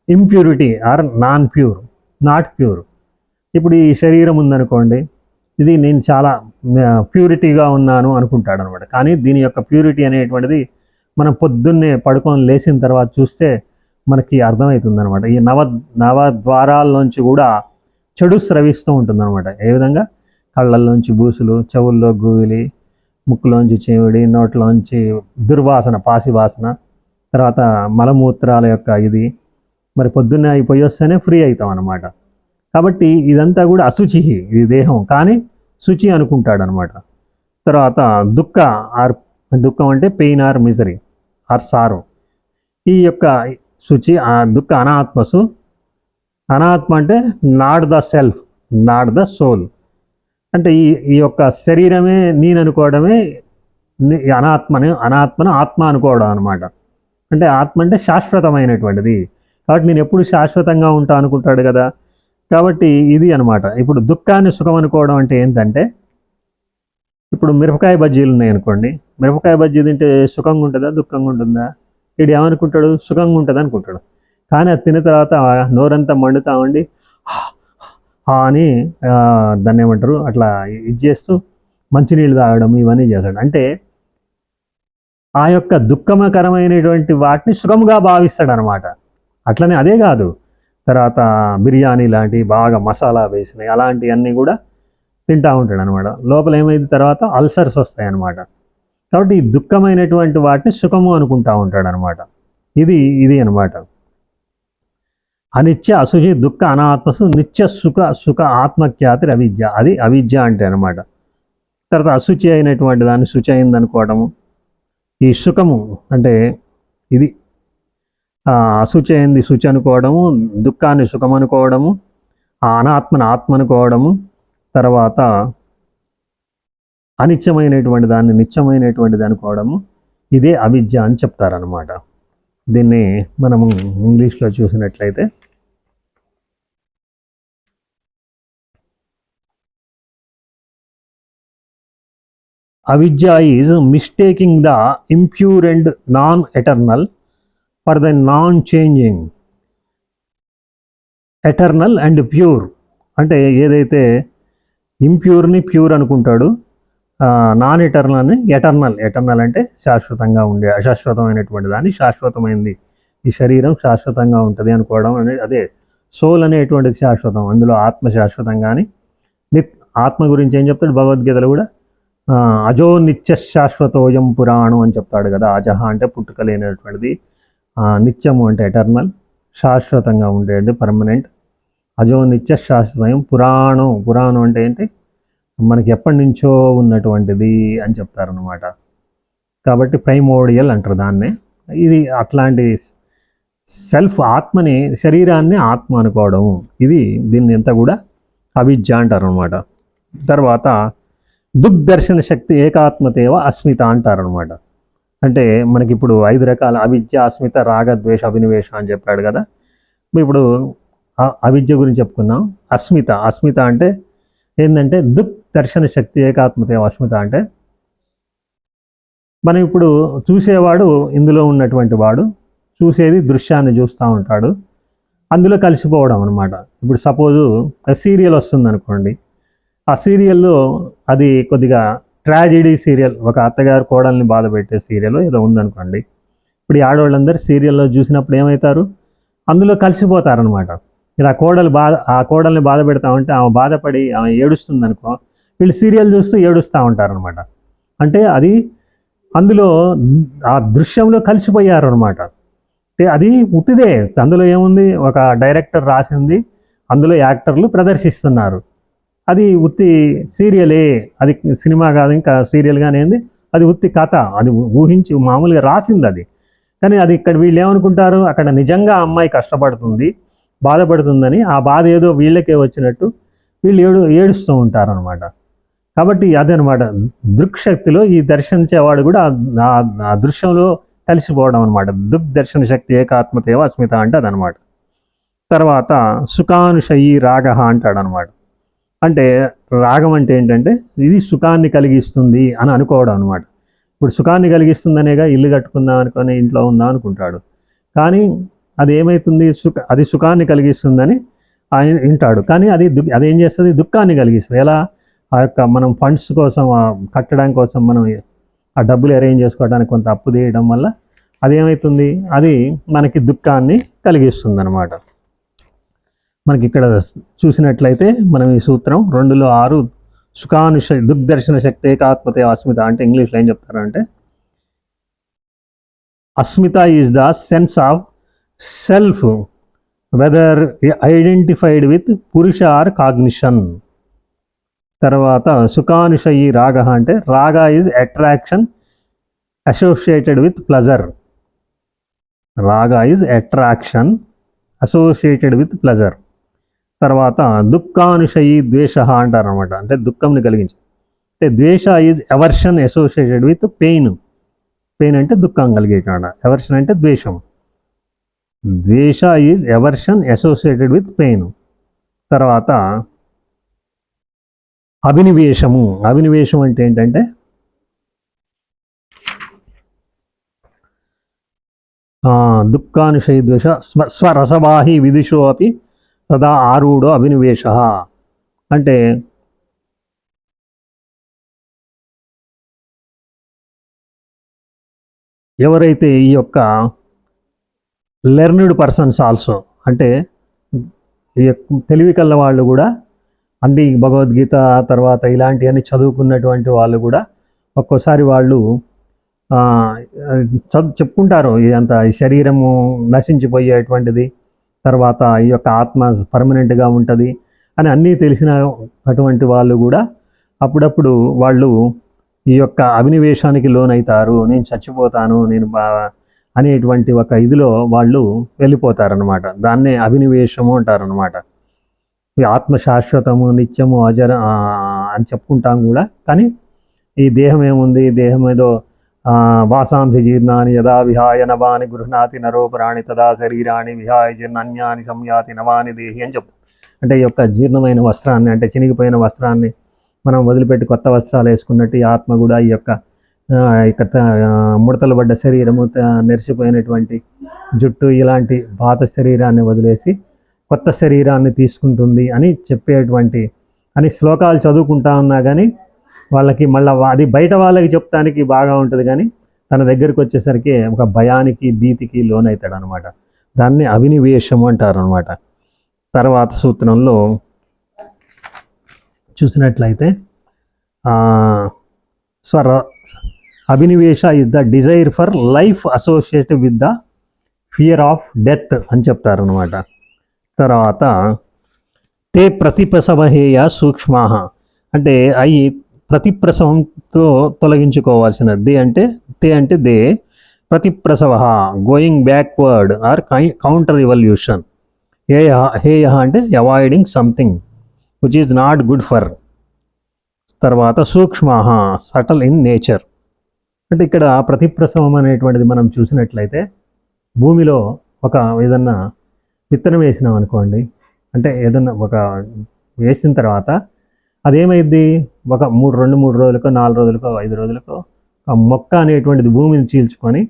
ఇంప్యూరిటీ ఆర్ నాట్ ప్యూర్. ఇప్పుడు ఈ శరీరం ఉందనుకోండి, ఇది నేను చాలా ప్యూరిటీగా ఉన్నాను అనుకుంటాడు అనమాట. కానీ దీని యొక్క ప్యూరిటీ అనేటువంటిది మనం పొద్దున్నే పడుకొని లేచిన తర్వాత చూస్తే మనకి అర్థమవుతుంది అనమాట. ఈ నవద్వారాల్లోంచి కూడా చెడు స్రవిస్తూ ఉంటుందన్నమాట. ఏ విధంగా? కళ్ళల్లోంచి బూసులు, చెవుల్లో గూవిలి, ముక్కులోంచి చీమిడి, నోట్లోంచి దుర్వాసన, పాసి వాసన, తర్వాత మలమూత్రాల యొక్క ఇది, మరి పొద్దున్నే అయిపోయి వస్తేనే ఫ్రీ అవుతాం అన్నమాట. కాబట్టి ఇదంతా కూడా అశుచి, ఇది దేహం, కానీ శుచి అనుకుంటాడు అనమాట. తర్వాత దుఃఖం అంటే pain or misery or sorrow. ఈ యొక్క శుచి, దుఃఖ అనాత్మసు. అనాత్మ అంటే not the self, not the soul. అంటే ఈ యొక్క శరీరమే నేను అనుకోవడమే అనాత్మను ఆత్మ అనుకోవడం అనమాట. అంటే ఆత్మ అంటే శాశ్వతమైనటువంటిది, కాబట్టి నేను ఎప్పుడు శాశ్వతంగా ఉంటా అనుకుంటాడు కదా. కాబట్టి ఇది అనమాట. ఇప్పుడు దుఃఖాన్ని సుఖం అనుకోవడం అంటే ఏంటంటే, ఇప్పుడు మిరపకాయ బజ్జీలు ఉన్నాయి అనుకోండి, మిరపకాయ బజ్జీ తింటే సుఖంగా ఉంటుందా దుఃఖంగా ఉంటుందా? వీడు ఏమనుకుంటాడు? సుఖంగా ఉంటుంది అనుకుంటాడు. కానీ అది తిన్న తర్వాత నోరంతా మండుతా ఉండి అని దాన్ని ఏమంటారు, అట్లా ఇది చేస్తూ మంచినీళ్ళు తాగడం ఇవన్నీ చేస్తాడు. అంటే ఆ యొక్క దుఃఖకరమైనటువంటి వాటిని సుఖముగా భావిస్తాడు అనమాట. అట్లనే అదే కాదు, తర్వాత బిర్యానీ లాంటి బాగా మసాలా వేసినాయి అలాంటివన్నీ కూడా తింటూ ఉంటాడు అనమాట. లోపల ఏమైంది, తర్వాత అల్సర్స్ వస్తాయి అన్నమాట. కాబట్టి ఈ దుఃఖమైనటువంటి వాటిని సుఖము అనుకుంటా ఉంటాడు అనమాట. ఇది అనమాట. అనిత్య అశుచి దుఃఖ అనాత్మసు నిత్య సుఖ ఆత్మఖ్యాతి అవిద్య. అది అవిద్య అంటే అనమాట. తర్వాత అశుచి అయినటువంటి దాన్ని శుచి అయింది అనుకోవడము. ఈ సుఖము అంటే ఇది అశుచి అయింది శుచి అనుకోవడము, దుఃఖాన్ని సుఖం అనుకోవడము, ఆ అనాత్మను ఆత్మ అనుకోవడము, తర్వాత అనిత్యమైనటువంటి దాన్ని నిత్యమైనటువంటిది అనుకోవడము, ఇదే అవిద్య అని చెప్తారనమాట. దీన్ని మనము ఇంగ్లీష్లో చూసినట్లయితే అవిద్య is mistaking the impure and non eternal for the non changing. Eternal and pure అంటే ఏదైతే ఇంప్యూర్ని ప్యూర్ అనుకుంటాడు, నాన్ ఎటర్నల్ని ఎటర్నల్ అంటే శాశ్వతంగా ఉండే, అశాశ్వతమైనటువంటి దాన్ని శాశ్వతమైంది, ఈ శరీరం శాశ్వతంగా ఉంటుంది అనుకోవడం అనేది అదే. సోల్ అనేటువంటిది శాశ్వతం, అందులో ఆత్మ శాశ్వతం. కానీ ఆత్మ గురించి ఏం చెప్తాడు భగవద్గీతలో కూడా, అజో నిత్య శాశ్వతోయం పురాణం అని చెప్తాడు కదా. అజహ అంటే పుట్టుక లేనటువంటిది, నిత్యము అంటే ఎటర్నల్, శాశ్వతంగా ఉండేది పర్మనెంట్. అజో నిత్య శాశ్వతం. పురాణం అంటే ఏంటి, మనకి ఎప్పటి నుంచో ఉన్నటువంటిది అని చెప్తారనమాట. కాబట్టి ప్రైమోడియల్ అంటారు దాన్నే. ఇది అట్లాంటి సెల్ఫ్ ఆత్మని, శరీరాన్ని ఆత్మ అనుకోవడం, దీన్ని ఎంత కూడా అవిద్య అంటారు అనమాట. తర్వాత దుగ్దర్శన శక్తి ఏకాత్మతేవ అస్మిత అంటారనమాట. అంటే మనకి ఇప్పుడు 5 రకాల అవిద్య, అస్మిత, రాగ, ద్వేష, అభినివేశ అని చెప్పాడు కదా. ఇప్పుడు అవిద్య గురించి చెప్పుకున్నాం. అస్మిత అంటే ఏంటంటే దర్శన శక్తి ఏకాత్మతేవ అస్మిత అంటే, మనం ఇప్పుడు చూసేవాడు ఇందులో ఉన్నటువంటి వాడు చూసేది దృశ్యాన్ని చూస్తూ ఉంటాడు, అందులో కలిసిపోవడం అనమాట. ఇప్పుడు సపోజు సీరియల్ వస్తుంది అనుకోండి, ఆ సీరియల్లో అది కొద్దిగా ట్రాజెడీ సీరియల్, ఒక అత్తగారు కోడల్ని బాధ పెట్టే సీరియల్ ఏదో ఉందనుకోండి. ఇప్పుడు ఈ ఆడవాళ్ళందరూ సీరియల్లో చూసినప్పుడు ఏమవుతారు, అందులో కలిసిపోతారనమాట. ఇలా ఆ కోడల్ని బాధ పెడతామంటే ఆమె బాధపడి ఆమె ఏడుస్తుంది అనుకో, వీళ్ళు సీరియల్ చూస్తూ ఏడుస్తూ ఉంటారనమాట. అంటే అది అందులో ఆ దృశ్యంలో కలిసిపోయారు అనమాట. అంటే అది ఉత్తిదే, అందులో ఏముంది, ఒక డైరెక్టర్ రాసింది, అందులో యాక్టర్లు ప్రదర్శిస్తున్నారు. అది ఉత్తి సీరియలే, అది సినిమా కాదు, ఇంకా సీరియల్ కానీ ఏంది, అది ఉత్తి కథ, అది ఊహించి మామూలుగా రాసింది అది. కానీ అది ఇక్కడ వీళ్ళు ఏమనుకుంటారు, అక్కడ నిజంగా అమ్మాయి కష్టపడుతుంది, బాధపడుతుందని, ఆ బాధ ఏదో వీళ్ళకే వచ్చినట్టు వీళ్ళు ఏడుస్తూ ఉంటారు అనమాట. కాబట్టి అదనమాట దృక్శక్తిలో ఈ దర్శించేవాడు కూడా ఆ దృశ్యంలో కలిసిపోవడం అనమాట. దర్శన శక్తి ఏకాత్మతేవ అస్మిత అంటే అదనమాట. తర్వాత సుఖానుశయి రాగ అంటాడు అనమాట. అంటే రాగం అంటే ఏంటంటే ఇది సుఖాన్ని కలిగిస్తుంది అని అనుకోవడం అనమాట. ఇప్పుడు సుఖాన్ని కలిగిస్తుందనేగా ఇల్లు కట్టుకుందాం అనుకొని ఇంట్లో ఉందాం అనుకుంటాడు, కానీ అది ఏమవుతుంది, అది సుఖాన్ని కలిగిస్తుందని ఆయన వింటాడు, కానీ అదేం చేస్తుంది, దుఃఖాన్ని కలిగిస్తుంది. ఎలా, ఆ యొక్క మనం ఫండ్స్ కోసం కట్టడానికి కోసం మనం ఆ డబ్బులు అరేంజ్ చేసుకోవడానికి కొంత అప్పు తీయడం వల్ల అదేమవుతుంది, అది మనకి దుఃఖాన్ని కలిగిస్తుంది అనమాట. మనకి ఇక్కడ చూసినట్లయితే మనం ఈ సూత్రం 2లో 6 సుఖానుష దుగ్దర్శన శక్తి ఏకాత్మతే అస్మిత అంటే ఇంగ్లీష్లో ఏం చెప్తారంటే అస్మిత is the sense of self whether identified with పురుష ఆర్ కాగ్నిషన్. తర్వాత సుఖానుషయి రాగ అంటే రాగ is attraction associated with pleasure. రాగ is attraction associated with pleasure. తర్వాత దుఃఖానుషయి ద్వేష అంటారు అనమాట, అంటే దుఃఖంని కలిగించి. అంటే ద్వేష is aversion associated with pain. Pain అంటే దుఃఖం కలిగేట, ఎవర్షన్ అంటే ద్వేషం. ద్వేష is aversion associated with pain. తర్వాత అభినివేశము. అభినివేశం అంటే ఏంటంటే దుఃఖానుషయి ద్వేష స్వరసవాహి విదుషో అపి తదా ఆరూఢో అభినివేశ. అంటే ఎవరైతే ఈ యొక్క లెర్న్డ్ పర్సన్స్ ఆల్సో, అంటే ఈ తెలివి కల్ల వాళ్ళు కూడా, అంటే భగవద్గీత తర్వాత ఇలాంటివన్నీ చదువుకున్నటువంటి వాళ్ళు కూడా ఒక్కోసారి వాళ్ళు చెప్పుకుంటారు ఇదంత ఈ శరీరము నశించిపోయేటువంటిది, తర్వాత ఈ యొక్క ఆత్మ పర్మనెంట్గా ఉంటుంది అని అన్నీ తెలిసిన అటువంటి వాళ్ళు కూడా అప్పుడప్పుడు వాళ్ళు ఈ యొక్క అభినివేశానికి లోనవుతారు. నేను చచ్చిపోతాను, నేను అనేటువంటి ఒక ఇదిలో వాళ్ళు వెళ్ళిపోతారనమాట. దాన్నే అభినివేశము అంటారనమాట. ఆత్మ శాశ్వతము నిత్యము అజర అని చెప్పుకుంటాం కూడా, కానీ ఈ దేహం ఏముంది, దేహం ఏదో వాసాంసి జీర్ణాన్ని యదా విహాయ నవాని గృహ్ణాతి నరోపరాణి తదా శరీరాన్ని విహాయ జీర్ణన్యాని సంయాతి నవాని దేహి అని చెప్తాం. అంటే ఈ యొక్క జీర్ణమైన వస్త్రాన్ని, అంటే చినిగిపోయిన వస్త్రాన్ని మనం వదిలిపెట్టి కొత్త వస్త్రాలు వేసుకున్నట్టు ఈ ఆత్మ కూడా ఈ యొక్క ముడతలు పడ్డ శరీరము, నెరిసిపోయినటువంటి జుట్టు, ఇలాంటి పాత శరీరాన్ని వదిలేసి కొత్త శరీరాన్ని తీసుకుంటుంది అని చెప్పేటువంటి అని శ్లోకాలు చదువుకుంటా ఉన్నా కానీ వాళ్ళకి మళ్ళీ అది బయట వాళ్ళకి చెప్తానికి బాగా ఉంటుంది, కానీ తన దగ్గరికి వచ్చేసరికి ఒక భయానికి భీతికి లోనవుతాడు అనమాట. దాన్ని అభినివేశము అంటారు అనమాట. తర్వాత సూత్రంలో చూసినట్లయితే అభినివేశ is the desire for life associated with the fear of death అని చెప్తారనమాట. తర్వాత తే ప్రతిప్రసవహేయ సూక్ష్మ అంటే అవి ప్రతిప్రసవంతో తొలగించుకోవాల్సినది. తే అంటే దే ప్రతిప్రసవ going backward or counter revolution. హేయ అంటే avoiding something which is not good for. తర్వాత సూక్ష్మ సటల్ ఇన్ నేచర్. అంటే ఇక్కడ ప్రతిప్రసవం అనేటువంటిది మనం చూసినట్లయితే భూమిలో ఒక ఏదన్నా విత్తనం వేసినాం అనుకోండి, అంటే ఏదన్నా ఒక వేసిన తర్వాత అదేమైంది, ఒక 3 రోజులకో 4 రోజులకో 5 రోజులకో ఆ మొక్క అనేటువంటిది భూమిని చీల్చుకొని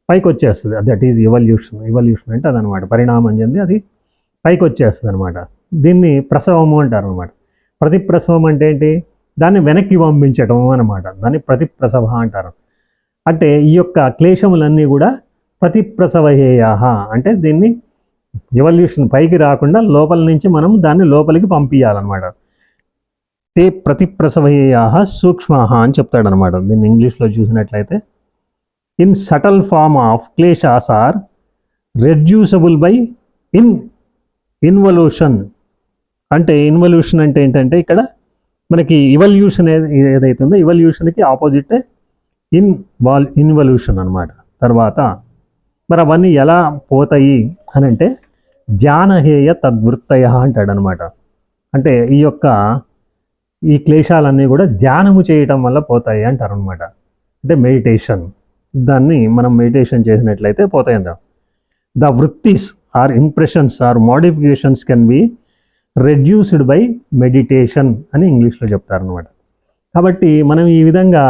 పైకి వచ్చేస్తుంది. That is evolution. ఎవల్యూషన్ అంటే అదనమాట, పరిణామం చెంది అది పైకి వచ్చేస్తుంది అనమాట. దీన్ని ప్రసవము అంటారు అనమాట. ప్రతిప్రసవం అంటే ఏంటి, దాన్ని వెనక్కి పంపించటం అనమాట. దాన్ని ప్రతిప్రసవ అంటారు. అంటే ఈ యొక్క క్లేశములన్నీ కూడా ప్రతిప్రసవహేయాహ అంటే దీన్ని ఎవల్యూషన్ పైకి రాకుండా లోపల నుంచి మనం దాన్ని లోపలికి పంపించాలన్నమాట. తే ప్రతిప్రసవహేయాహ సూక్ష్మ అని చెప్తాడనమాట. దీన్ని ఇంగ్లీష్లో చూసినట్లయితే ఇన్ సటల్ ఫార్మ్ ఆఫ్ క్లేశాస్ ఆర్ రెడ్యూసబుల్ బై ఇన్వల్యూషన్. అంటే ఇన్వల్యూషన్ అంటే ఏంటంటే ఇక్కడ మనకి ఇవల్యూషన్ ఏదైతుందో ఇవల్యూషన్కి ఆపోజిట్ ఇన్వల్యూషన్ అనమాట. తర్వాత మరి అవన్నీ ఎలా పోతాయి అని అంటే ధ్యానహేయ తద్వృత్తయ అంటాడనమాట. అంటే ఈ క్లేశాలన్నీ కూడా ధ్యానము చేయటం వల్ల పోతాయి అంటారనమాట. అంటే మెడిటేషన్, దాన్ని మనం మెడిటేషన్ చేసినట్లయితే పోతాయి అంటాం. ద వృత్తిస్ are impressions or modifications can be reduced by meditation అని ఇంగ్లీష్లో చెప్తారనమాట. కాబట్టి మనం ఈ విధంగా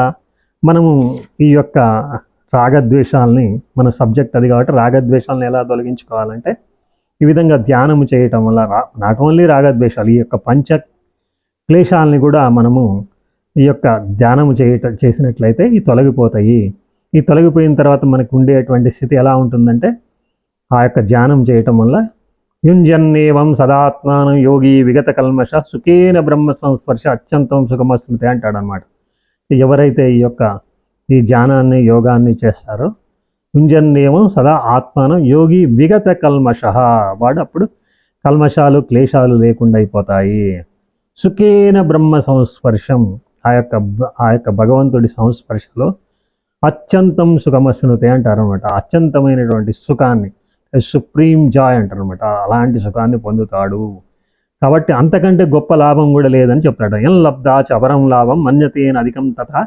మనము ఈ యొక్క రాగద్వేషాలని, మన సబ్జెక్ట్ అది కాబట్టి రాగద్వేషాలను ఎలా తొలగించుకోవాలంటే ఈ విధంగా ధ్యానము చేయటం వల్ల నాట్ ఓన్లీ రాగద్వేషాలు, ఈ యొక్క పంచ క్లేశాలని కూడా మనము ఈ యొక్క ధ్యానము చేసినట్లయితే ఈ తొలగిపోతాయి. ఈ తొలగిపోయిన తర్వాత మనకు ఉండేటువంటి స్థితి ఎలా ఉంటుందంటే ఆ యొక్క ధ్యానం చేయటం వల్ల యుంజన్నేవం సదాత్మానం యోగి విగత కల్మష సుఖేన బ్రహ్మ సంస్పర్శ అత్యంతం సుఖమస్మృతి అంటాడు అనమాట. ఎవరైతే ఈ ధ్యానాన్ని యోగాన్ని చేస్తారో యుంజన్నేవం సదా ఆత్మానం యోగి విగత కల్మష, వాడు అప్పుడు కల్మషాలు క్లేశాలు లేకుండా అయిపోతాయి. సుఖేన బ్రహ్మ సంస్పర్శం, ఆ యొక్క భగవంతుడి సంస్పర్శలో అత్యంతం సుఖమస్నుతే అంటారు అనమాట. అత్యంతమైనటువంటి సుఖాన్ని, సుప్రీం జాయ్ అంటారు అనమాట. అలాంటి సుఖాన్ని పొందుతాడు. కాబట్టి అంతకంటే గొప్ప లాభం కూడా లేదని చెప్తాడు. ఎన్ లబ్ధాచ అపరం లాభం మన్యతేన అధికం తథా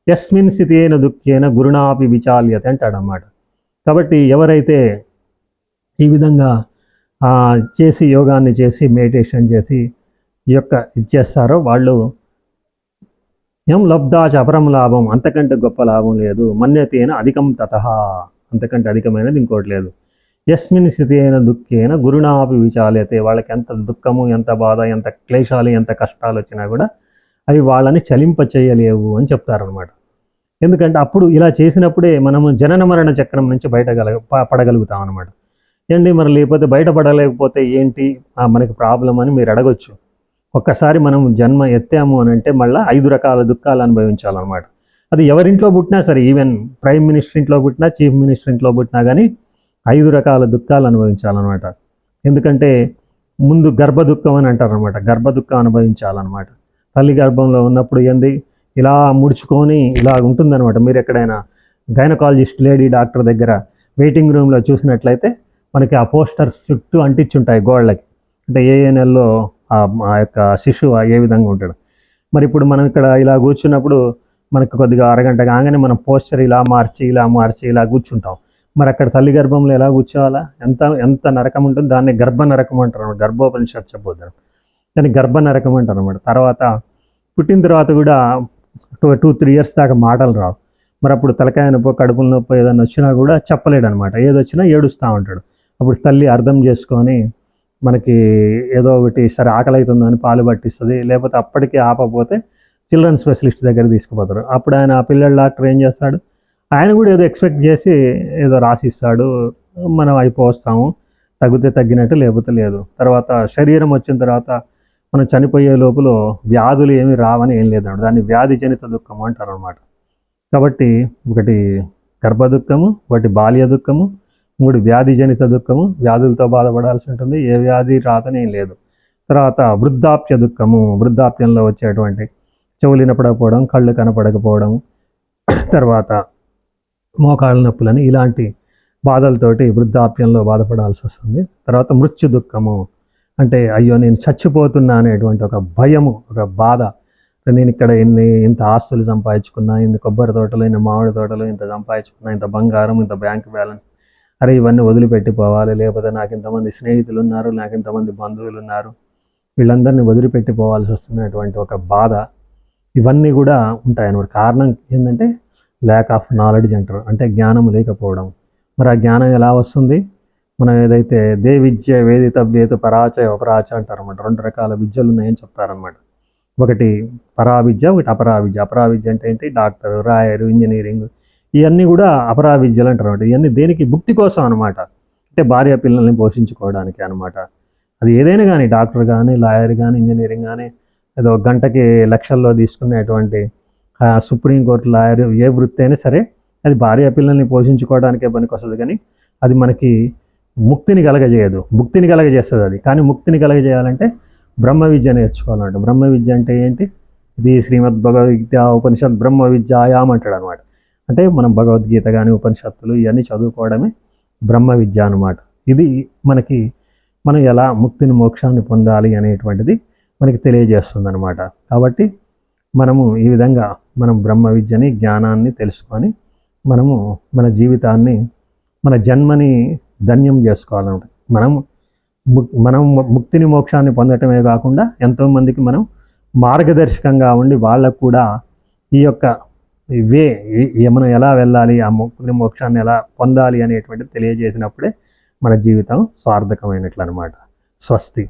యస్మిన్ స్థితేన దుఃఖేన గురుణాపి విచాల్యతే అంటాడు అన్నమాట. కాబట్టి ఎవరైతే ఈ విధంగా చేసి యోగాన్ని చేసి మెడిటేషన్ చేసి ఇచ్చేస్తారో వాళ్ళు ఎం లబ్ధాచ అపరం లాభం, అంతకంటే గొప్ప లాభం లేదు, మన్యతేన అధికం తతః, అంతకంటే అధికమైనది ఇంకోటి లేదు. యస్మిన్ స్థితేన దుఃఖేన గురుణాపి విచాల్యతే, వాళ్ళకి ఎంత దుఃఖము, ఎంత బాధ, ఎంత క్లేశాలు, ఎంత కష్టాలు వచ్చినా కూడా అవి వాళ్ళని చలింప చేయలేవు అని చెప్తారనమాట. ఎందుకంటే అప్పుడు ఇలా చేసినప్పుడే మనము జనన మరణ చక్రం నుంచి పడగలుగుతాం అనమాట. ఏంటి మరి లేకపోతే బయటపడలేకపోతే ఏంటి మనకి ప్రాబ్లం అని మీరు అడగొచ్చు. ఒక్కసారి మనం జన్మ ఎత్తాము అని అంటే మళ్ళీ 5 రకాల దుఃఖాలు అనుభవించాలన్నమాట. అది ఎవరింట్లో పుట్టినా సరే, ఈవెన్ ప్రైమ్ మినిస్టర్ ఇంట్లో పుట్టినా, చీఫ్ మినిస్టర్ ఇంట్లో పుట్టినా కానీ 5 రకాల దుఃఖాలు అనుభవించాలన్నమాట. ఎందుకంటే ముందు గర్భ దుఃఖం అని అంటారు అనమాట. గర్భ దుఃఖం అనుభవించాలన్నమాట. తల్లి గర్భంలో ఉన్నప్పుడు ఏంది ఇలా ముడుచుకొని ఇలా ఉంటుందన్నమాట. మీరు ఎక్కడైనా గైనకాలజిస్ట్ లేడీ డాక్టర్ దగ్గర వెయిటింగ్ రూమ్లో చూసినట్లయితే మనకి ఆ పోస్టర్స్ చుట్టూ అంటించుంటాయి గోడలకి. అంటే ఏ నెలలో ఆ యొక్క శిశువు ఏ విధంగా ఉంటాడు. మరి ఇప్పుడు మనం ఇక్కడ ఇలా కూర్చున్నప్పుడు మనకు కొద్దిగా అరగంట కాగానే మనం పోస్టర్ ఇలా మార్చి ఇలా కూర్చుంటాం. మరి అక్కడ తల్లి గర్భంలో ఎలా కూర్చోవాలా? ఎంత నరకం ఉంటుంది. దాన్ని గర్భ నరకం అంటారు అన్నమాట. గర్భోపనిషత్తు చెప్పబోతారు దాన్ని గర్భ నరకం అంటారు అన్నమాట. తర్వాత పుట్టిన తర్వాత కూడా 2-3 ఇయర్స్ దాకా మాటలు రావు. మరి అప్పుడు తలకాయ నొప్పి, కడుపుల నొప్పి ఏదైనా వచ్చినా కూడా చెప్పలేడు అనమాట. ఏదొచ్చినా ఏడుస్తూ ఉంటాడు. అప్పుడు తల్లి అర్థం చేసుకొని మనకి ఏదో ఒకటి సరే ఆకలి అవుతుందని పాలు పట్టిస్తుంది. లేకపోతే అప్పటికి ఆపకపోతే చిల్డ్రన్ స్పెషలిస్ట్ దగ్గర తీసుకుపోతారు. అప్పుడు ఆయన పిల్లల డాక్టర్ ఏం చేస్తాడు, ఆయన కూడా ఏదో ఎక్స్పెక్ట్ చేసి ఏదో రాసిస్తాడు. మనం అయిపోస్తాము, తగ్గితే తగ్గినట్టు, లేకపోతే లేదు. తర్వాత శరీరం వచ్చిన తర్వాత మనం చనిపోయే లోపల వ్యాధులు ఏమి రావని ఏం లేదన్నమాట. దాన్ని వ్యాధి జనిత దుఃఖము అంటారు అనమాట. కాబట్టి ఒకటి గర్భ దుఃఖము, ఒకటి బాల్య దుఃఖము, ఇంకోటి వ్యాధి జనిత దుఃఖము, వ్యాధులతో బాధపడాల్సి ఉంటుంది. ఏ వ్యాధి రాదని ఏం లేదు. తర్వాత వృద్ధాప్య దుఃఖము, వృద్ధాప్యంలో వచ్చేటువంటి చెవులు వినపడకపోవడం, కళ్ళు కనపడకపోవడం, తర్వాత మోకాళ్ళ నొప్పులని ఇలాంటి బాధలతోటి వృద్ధాప్యంలో బాధపడాల్సి వస్తుంది. తర్వాత మృత్యు దుఃఖము అంటే అయ్యో నేను చచ్చిపోతున్నా అనేటువంటి ఒక భయము, ఒక బాధ. నేను ఇక్కడ ఇంత ఆస్తులు సంపాదించుకున్నా, ఇంత కొబ్బరి తోటలు, ఇంత మామిడి తోటలు ఇంత సంపాదించుకున్నా, ఇంత బంగారం, ఇంత బ్యాంక్ బ్యాలెన్స్, అరే ఇవన్నీ వదిలిపెట్టిపోవాలి, లేకపోతే నాకు ఇంతమంది స్నేహితులు ఉన్నారు, నాకు ఇంతమంది బంధువులు ఉన్నారు, వీళ్ళందరినీ వదిలిపెట్టిపోవాల్సి వస్తున్నటువంటి ఒక బాధ, ఇవన్నీ కూడా ఉంటాయి అన్నమాట. కారణం ఏంటంటే ల్యాక్ ఆఫ్ నాలెడ్జ్ అంటారు, అంటే జ్ఞానం లేకపోవడం. మరి ఆ జ్ఞానం ఎలా వస్తుంది? మనం ఏదైతే దే విద్య వేదితవ్యేత పరాచయ అపరాచ అంటారు అన్నమాట. 2 రకాల విద్యలు ఉన్నాయని చెప్తారనమాట. ఒకటి పరా విద్య, ఒకటి అపరా విద్య. అపరా విద్య అంటే ఏంటి? డాక్టర్, రాయరు, ఇంజనీరింగ్, ఇవన్నీ కూడా అపరా విద్యలు అంటారు అనమాట. ఇవన్నీ దేనికి? భుక్తి కోసం అనమాట. అంటే భార్య పిల్లల్ని పోషించుకోవడానికి అనమాట. అది ఏదైనా కానీ, డాక్టర్ కానీ, లాయర్ కానీ, ఇంజనీరింగ్ కానీ, ఏదో గంటకి లక్షల్లో తీసుకునేటువంటి సుప్రీంకోర్టు లాయర్, ఏ వృత్తి అయినా సరే అది భార్య పిల్లల్ని పోషించుకోవడానికే పనికి వస్తుంది. కానీ అది మనకి ముక్తిని కలగజేయదు. ముక్తిని కలగజేస్తుంది అది. కానీ ముక్తిని కలగజేయాలంటే బ్రహ్మ విద్య నేర్చుకోవాలంట. బ్రహ్మ విద్య అంటే ఏంటి? ఇది శ్రీమద్ భగవద్గీత ఉపనిషత్ బ్రహ్మ విద్యాయాం అంటాడు అనమాట. అంటే మనం భగవద్గీత కానీ ఉపనిషత్తులు ఇవన్నీ చదువుకోవడమే బ్రహ్మ విద్య అనమాట. ఇది మనం ఎలా ముక్తిని మోక్షాన్ని పొందాలి అనేటువంటిది మనకి తెలియజేస్తుంది అనమాట. కాబట్టి మనము ఈ విధంగా మనం బ్రహ్మ విద్యని, జ్ఞానాన్ని తెలుసుకొని మనము మన జీవితాన్ని, మన జన్మని ధన్యం చేసుకోవాలన్నమాట. మనం ముక్తిని మోక్షాన్ని పొందటమే కాకుండా ఎంతోమందికి మనం మార్గదర్శకంగా ఉండి వాళ్ళకు కూడా ఈ యొక్క మనం ఎలా వెళ్ళాలి, ఆ ముక్తిని మోక్షాన్ని ఎలా పొందాలి అనేటువంటిది తెలియజేసినప్పుడే మన జీవితం సార్థకమైనట్లు అనమాట. స్వస్తి.